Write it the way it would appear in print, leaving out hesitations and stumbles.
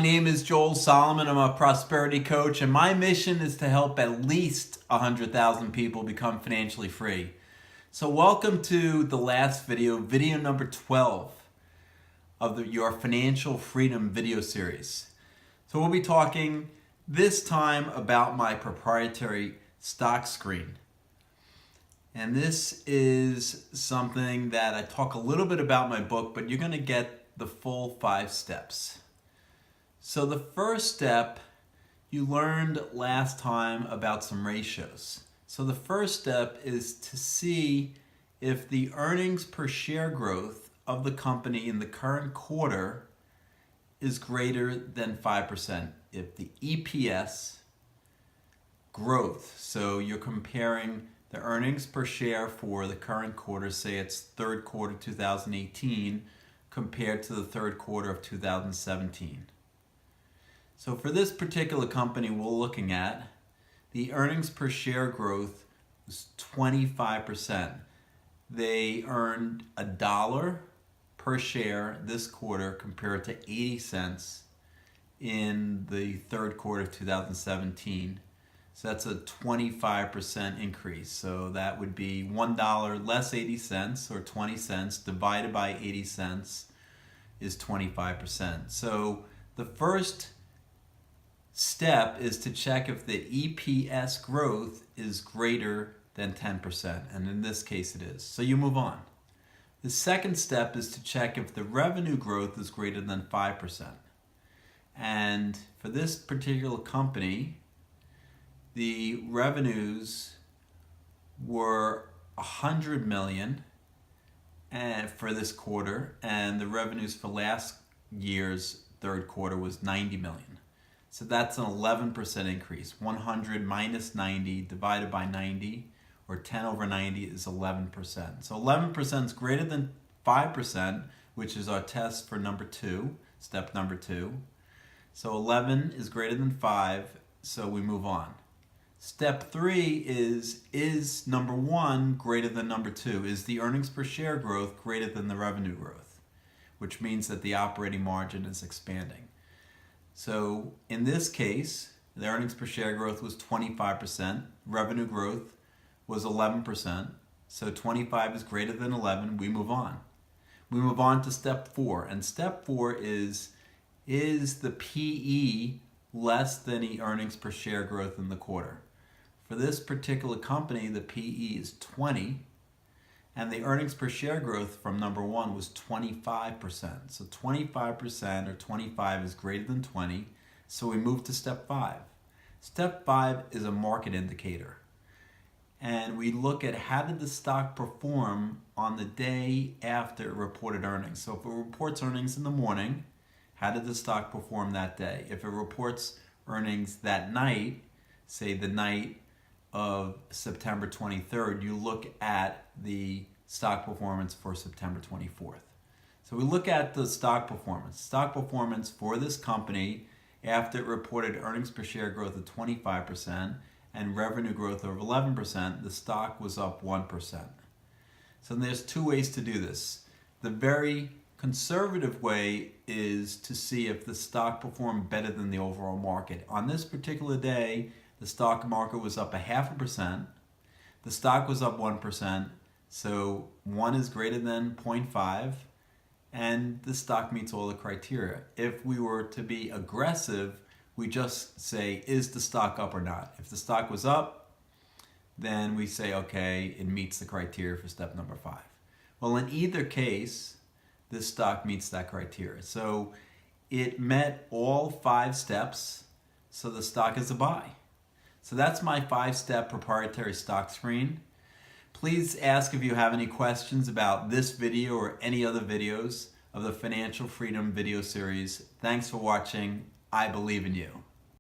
name is Joel Solomon. I'm a prosperity coach, and my mission is to help at least 100,000 people become financially free. So welcome to the last video, video number 12 of your financial freedom video series. So we'll be talking this time about my proprietary stock screen. And this is something that I talk a little bit about in my book, but you're going to get the full 5 steps. So the first step, you learned last time about some ratios. So the first step is to see if the earnings per share growth of the company in the current quarter is greater than 5%. If the EPS growth, so you're comparing the earnings per share for the current quarter, say it's third quarter 2018 compared to the third quarter of 2017. So for this particular company we're looking at, the earnings per share growth was 25%. They earned $1 per share this quarter compared to 80 cents in the third quarter of 2017. So that's a 25% increase. So that would be $1 less 80 cents or 20 cents divided by 80 cents is 25%. So the first step is to check if the EPS growth is greater than 10%, and in this case it is. So you move on. The second step is to check if the revenue growth is greater than 5%. And for this particular company, the revenues were $100 million for this quarter, and the revenues for last year's third quarter was $90 million. So that's an 11% increase. 100 minus 90 divided by 90, or 10 over 90 is 11%. So 11% is greater than 5%, which is our test for number 2, step number 2. So 11 is greater than 5, so we move on. Step 3 is number 1 greater than number 2? Is the earnings per share growth greater than the revenue growth? Which means that the operating margin is expanding. So in this case, the earnings per share growth was 25%, revenue growth was 11%, so 25 is greater than 11, we move on. We move on to step 4, and step 4 is the PE less than the earnings per share growth in the quarter? For this particular company, the PE is 20, and the earnings per share growth from number 1 was 25%. So 25% or 25 is greater than 20. So we move to step 5. Step 5 is a market indicator. And we look at how did the stock perform on the day after it reported earnings. So if it reports earnings in the morning, how did the stock perform that day? If it reports earnings that night, say the night of September 23rd, you look at the stock performance for September 24th. So we look at the stock performance. Stock performance for this company after it reported earnings per share growth of 25% and revenue growth of 11%, the stock was up 1%. So there's 2 ways to do this. The very conservative way is to see if the stock performed better than the overall market. On this particular day, the stock market was up 0.5%. The stock was up 1%. So 1 is greater than 0.5, and the stock meets all the criteria. If we were to be aggressive, we just say, is the stock up or not? If the stock was up, then we say, okay, it meets the criteria for step number 5. Well, in either case, this stock meets that criteria. So it met all 5 steps, so the stock is a buy. So that's my 5-step proprietary stock screen. Please ask if you have any questions about this video or any other videos of the Financial Freedom video series. Thanks for watching. I believe in you.